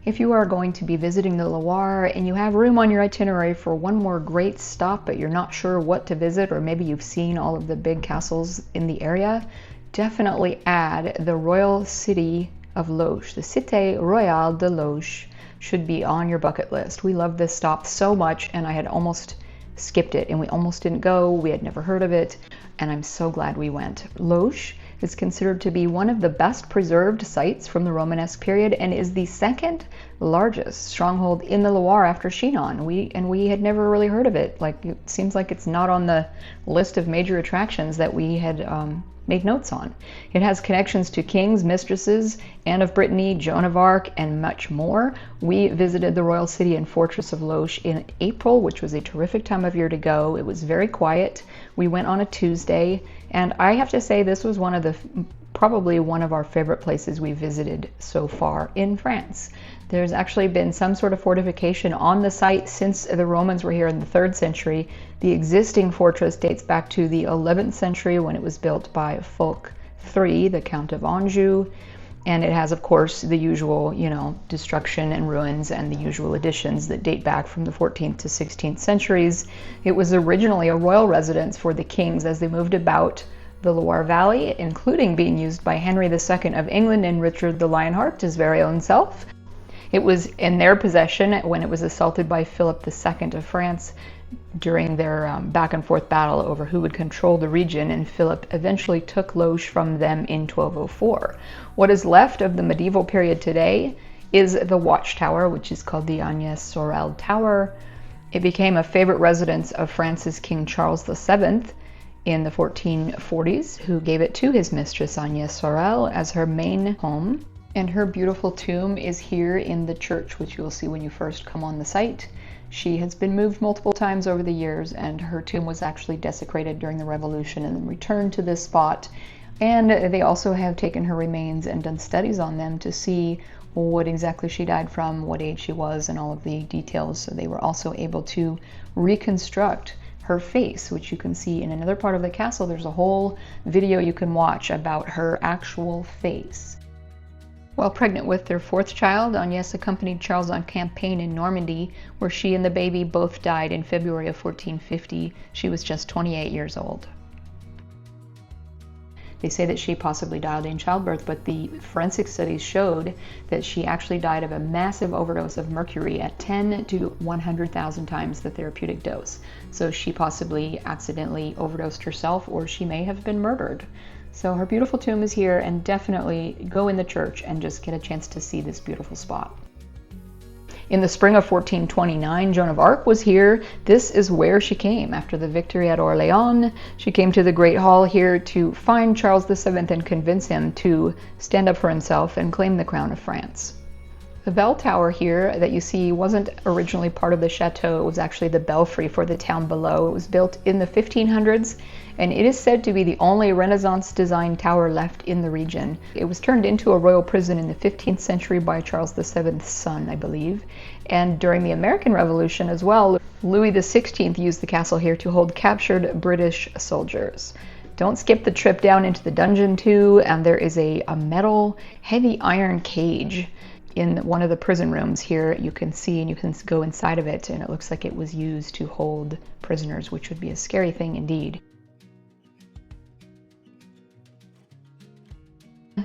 If you are going to be visiting the Loire and you have room on your itinerary for one more great stop, but you're not sure what to visit, or maybe you've seen all of the big castles in the area, definitely add the Royal City of Loches. The Cité Royale de Loches should be on your bucket list. We love this stop so much, and I had almost skipped it, and we almost didn't go. We had never heard of it, and I'm so glad we went. Loches is considered to be one of the best preserved sites from the Romanesque period and is the second largest stronghold in the Loire after Chinon. We had never really heard of it. Like, it seems like it's not on the list of major attractions that we had made notes on. It has connections to kings, mistresses, Anne of Brittany, Joan of Arc, and much more. We visited the Royal City and Fortress of Loches in April, which was a terrific time of year to go. It was very quiet. We went on a Tuesday, and I have to say this was probably one of our favorite places we visited so far in France. There's actually been some sort of fortification on the site since the Romans were here in the 3rd century. The existing fortress dates back to the 11th century when it was built by Fulk III, the Count of Anjou. And it has, of course, the usual, destruction and ruins and the usual additions that date back from the 14th to 16th centuries. It was originally a royal residence for the kings as they moved about the Loire Valley, including being used by Henry II of England and Richard the Lionheart, his very own self. It was in their possession when it was assaulted by Philip II of France during their back and forth battle over who would control the region, and Philip eventually took Loches from them in 1204. What is left of the medieval period today is the watchtower, which is called the Agnès Sorel Tower. It became a favorite residence of France's King Charles VII in the 1440s, who gave it to his mistress Agnès Sorel as her main home. And her beautiful tomb is here in the church, which you will see when you first come on the site. She has been moved multiple times over the years, and her tomb was actually desecrated during the Revolution and then returned to this spot. And they also have taken her remains and done studies on them to see what exactly she died from, what age she was, and all of the details. So they were also able to reconstruct her face, which you can see in another part of the castle. There's a whole video you can watch about her actual face. While pregnant with their 4th child, Agnès accompanied Charles on campaign in Normandy, where she and the baby both died in February of 1450. She was just 28 years old. They say that she possibly died in childbirth, but the forensic studies showed that she actually died of a massive overdose of mercury at 10 to 100,000 times the therapeutic dose. So she possibly accidentally overdosed herself, or she may have been murdered. So her beautiful tomb is here, and definitely go in the church and just get a chance to see this beautiful spot. In the spring of 1429, Joan of Arc was here. This is where she came after the victory at Orléans. She came to the Great Hall here to find Charles VII and convince him to stand up for himself and claim the crown of France. The bell tower here that you see wasn't originally part of the chateau. It was actually the belfry for the town below. It was built in the 1500s, and it is said to be the only Renaissance designed tower left in the region. It was turned into a royal prison in the 15th century by Charles VII's son, I believe. And during the American Revolution as well, Louis XVI used the castle here to hold captured British soldiers. Don't skip the trip down into the dungeon too, and there is a metal heavy iron cage in one of the prison rooms here. You can see, and you can go inside of it, and it looks like it was used to hold prisoners, which would be a scary thing indeed.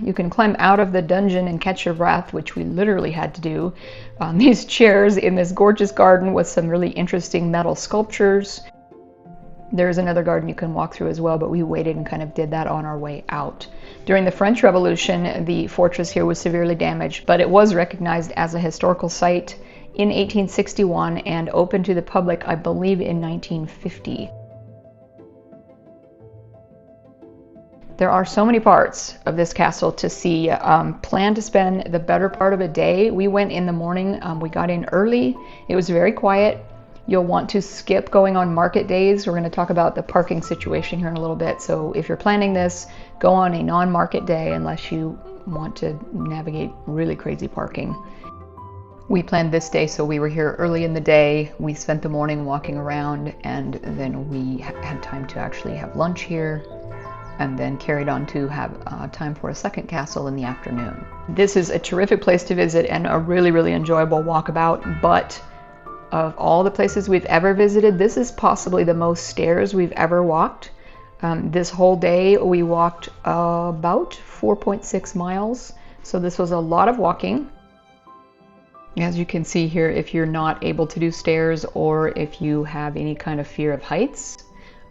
You can climb out of the dungeon and catch your breath, which we literally had to do on these chairs in this gorgeous garden with some really interesting metal sculptures. There's another garden you can walk through as well, but we waited and kind of did that on our way out. During the French Revolution, the fortress here was severely damaged, but it was recognized as a historical site in 1861 and opened to the public, I believe, in 1950. There are so many parts of this castle to see. Plan to spend the better part of a day. We went in the morning. We got in early. It was very quiet. You'll want to skip going on market days. We're going to talk about the parking situation here in a little bit. So if you're planning this, go on a non-market day unless you want to navigate really crazy parking. We planned this day, so we were here early in the day. We spent the morning walking around, and then we had time to actually have lunch here. and then carried on to have time for a second castle in the afternoon. This is a terrific place to visit and a really, really enjoyable walkabout, but of all the places we've ever visited, this is possibly the most stairs we've ever walked. This whole day we walked about 4.6 miles, so this was a lot of walking. As you can see here, if you're not able to do stairs or if you have any kind of fear of heights,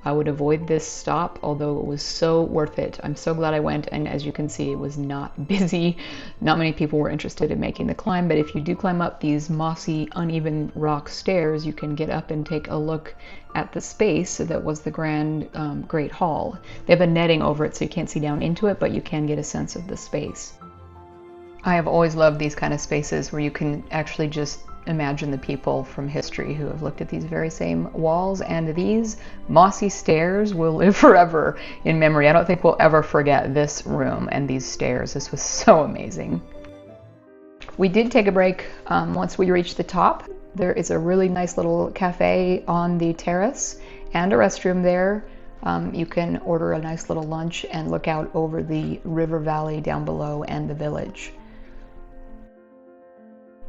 I would avoid this stop, although it was so worth it. I'm so glad I went, and as you can see, it was not busy. Not many people were interested in making the climb, but if you do climb up these mossy, uneven rock stairs, you can get up and take a look at the space that was the Great Hall. They have a netting over it so you can't see down into it, but you can get a sense of the space. I have always loved these kind of spaces where you can actually just imagine the people from history who have looked at these very same walls, and these mossy stairs will live forever in memory. I don't think we'll ever forget this room and these stairs. This was so amazing. We did take a break once we reached the top. There is a really nice little cafe on the terrace and a restroom there. You can order a nice little lunch and look out over the river valley down below and the village.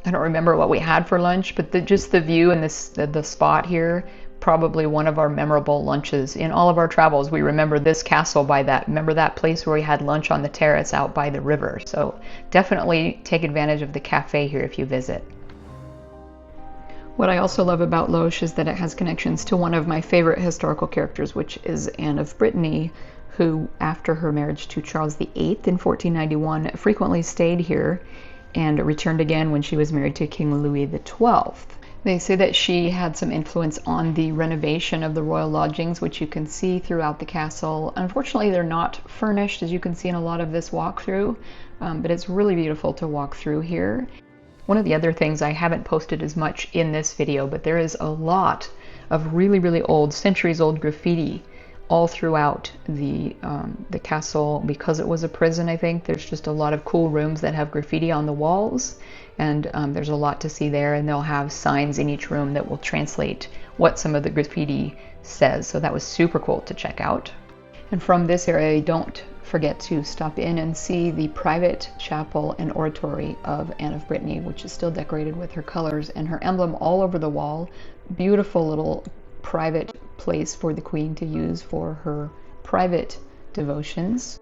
I don't remember what we had for lunch, but just the view and the spot here, probably one of our memorable lunches. In all of our travels, we remember this castle by that. Remember that place where we had lunch on the terrace out by the river. So definitely take advantage of the cafe here if you visit. What I also love about Loches is that it has connections to one of my favorite historical characters, which is Anne of Brittany, who, after her marriage to Charles VIII in 1491, frequently stayed here and returned again when she was married to King Louis XII. They say that she had some influence on the renovation of the royal lodgings, which you can see throughout the castle. Unfortunately, they're not furnished, as you can see in a lot of this walkthrough, but it's really beautiful to walk through here. One of the other things, I haven't posted as much in this video, but there is a lot of really, really old, centuries-old graffiti all throughout the castle. Because it was a prison, I think there's just a lot of cool rooms that have graffiti on the walls, and there's a lot to see there, and they'll have signs in each room that will translate what some of the graffiti says, so that was super cool to check out. And from this area, don't forget to stop in and see the private chapel and oratory of Anne of Brittany, which is still decorated with her colors and her emblem all over the wall. Beautiful little private place for the Queen to use for her private devotions.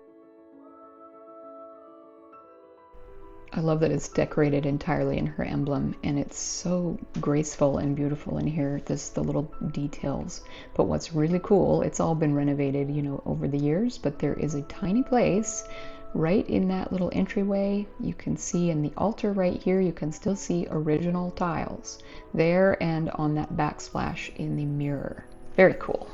I love that it's decorated entirely in her emblem, and it's so graceful and beautiful in here, the little details. But what's really cool, it's all been renovated, you know, over the years, but there is a tiny place right in that little entryway. You can see in the altar right here, you can still see original tiles there and on that backsplash in the mirror. Very cool.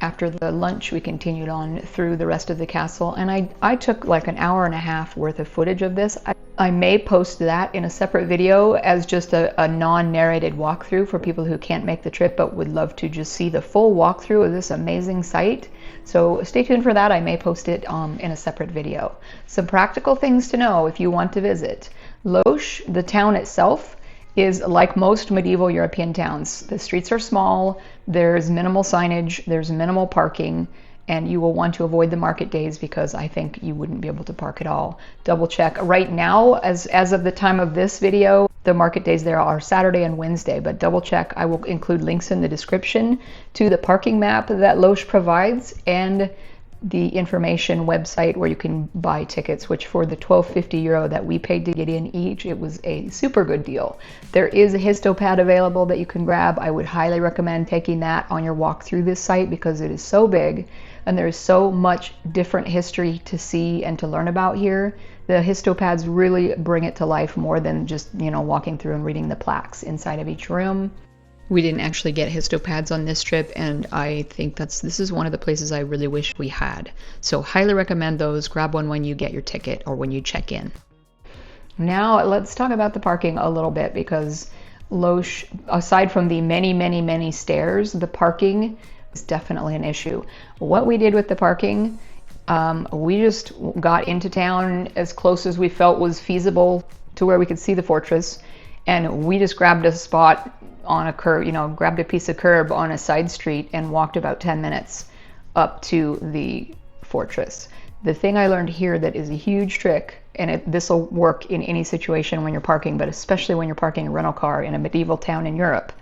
After the lunch, we continued on through the rest of the castle, and I took like an hour and a half worth of footage of this. I may post that in a separate video as just a non-narrated walkthrough for people who can't make the trip but would love to just see the full walkthrough of this amazing site. So stay tuned for that. I may post it in a separate video. Some practical things to know if you want to visit. Loches, the town itself, is like most medieval European towns. The streets are small, there's minimal signage, there's minimal parking, and you will want to avoid the market days because I think you wouldn't be able to park at all. Double check. Right now, as of the time of this video, the market days there are Saturday and Wednesday, but double check. I will include links in the description to the parking map that Loches provides and the information website where you can buy tickets, which for the €12.50 that we paid to get in each, it was a super good deal. There is a histopad available that you can grab. I would highly recommend taking that on your walk through this site because it is so big and there is so much different history to see and to learn about here. The histopads really bring it to life more than just, you know, walking through and reading the plaques inside of each room. We didn't actually get histopads on this trip, and I think this is one of the places I really wish we had. So highly recommend those. Grab one when you get your ticket or when you check in. Now let's talk about the parking a little bit, because Loches, aside from the many, many, many stairs, the parking is definitely an issue. What we did with the parking, we just got into town as close as we felt was feasible to where we could see the fortress, and we just grabbed a spot on a curb, you know, grabbed a piece of curb on a side street and walked about 10 minutes up to the fortress. The thing I learned here that is a huge trick, and this will work in any situation when you're parking, but especially when you're parking a rental car in a medieval town in Europe,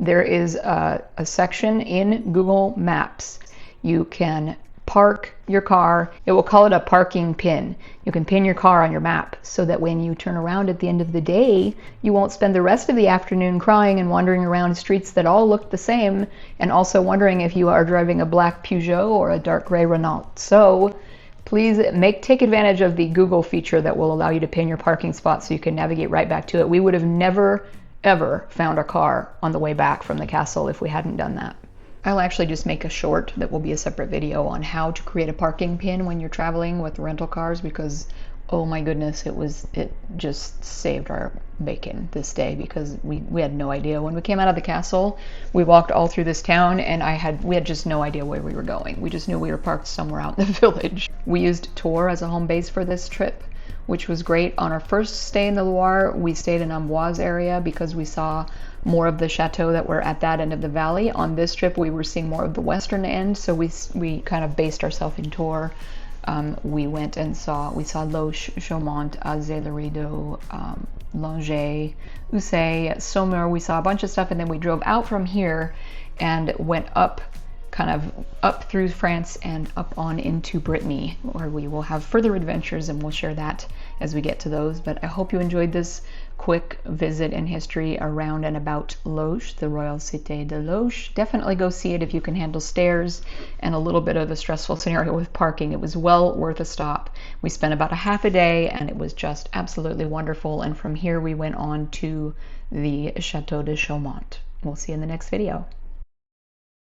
there is a section in Google Maps. You can park your car. It will call it a parking pin. You can pin your car on your map so that when you turn around at the end of the day, you won't spend the rest of the afternoon crying and wandering around streets that all look the same, and also wondering if you are driving a black Peugeot or a dark gray Renault. So please take advantage of the Google feature that will allow you to pin your parking spot so you can navigate right back to it. We would have never, ever found our car on the way back from the castle if we hadn't done that. I'll actually just make a short that will be a separate video on how to create a parking pin when you're traveling with rental cars, because oh my goodness, it just saved our bacon this day, because we had no idea. When we came out of the castle, we walked all through this town and we had just no idea where we were going. We just knew we were parked somewhere out in the village. We used Tours as a home base for this trip, which was great. On our first stay in the Loire, we stayed in Amboise area because we saw more of the chateau that were at that end of the valley. On this trip, we were seeing more of the western end, so we kind of based ourselves in Tours. We went and saw Loches, Chaumont, Azay-le-Rideau, Loches, Ussay, Saumur. We saw a bunch of stuff, and then we drove out from here and went kind of up through France and up on into Brittany, where we will have further adventures, and we'll share that as we get to those. But I hope you enjoyed this quick visit and history around and about Loches, the Royal City of Loches. Definitely go see it if you can handle stairs and a little bit of a stressful scenario with parking. It was well worth a stop. We spent about a half a day and it was just absolutely wonderful. And from here we went on to the Chateau de Chaumont. We'll see you in the next video.